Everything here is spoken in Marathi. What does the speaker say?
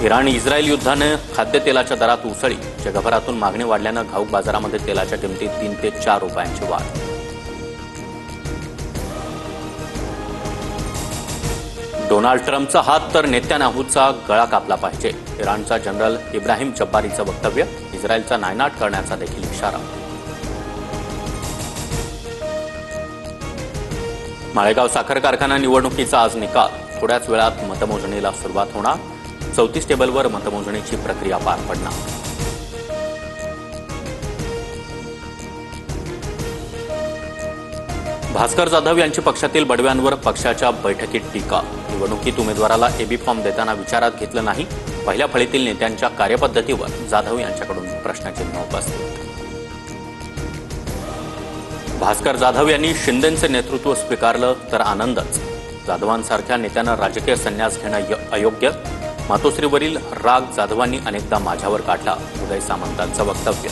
इराण इस्रायल युद्धाने खाद्यतेलाच्या दरात उसळी. जगभरातून मागणी वाढल्यानं घाऊक बाजारामध्ये तेलाच्या किमतीत 3 ते 4 रुपयांची वाढ. डोनाल्ड ट्रम्पचा हात तर नेत्यानाहूचा गळा कापला पाहिजे. इराणचा जनरल इब्राहिम जब्बारीचं वक्तव्य. इस्रायलचा नायनाट करण्याचा देखील इशारा. माळेगाव साखर कारखाना निवडणुकीचा आज निकाल. थोड्याच वेळात मतमोजणीला सुरुवात होणार. 34 टेबलवर मतमोजणीची प्रक्रिया पार पडणार. भास्कर जाधव यांची पक्षातील बडव्यांवर पक्षाच्या बैठकीत टीका. निवडणुकीत उमेदवाराला एबी फॉर्म देताना विचारात घेतलं नाही. पहिल्या फळीतील नेत्यांच्या कार्यपद्धतीवर जाधव यांच्याकडून प्रश्नचिन्ह उपस्थित. भास्कर जाधव यांनी शिंदेंचे नेतृत्व स्वीकारलं तर आनंदच. जाधवांसारख्या नेत्यानं राजकीय संन्यास घेणं अयोग्य. मातोश्रीवरील राग जाधवांनी अनेकदा माझ्यावर काढला. उदय सामंतांचं वक्तव्य.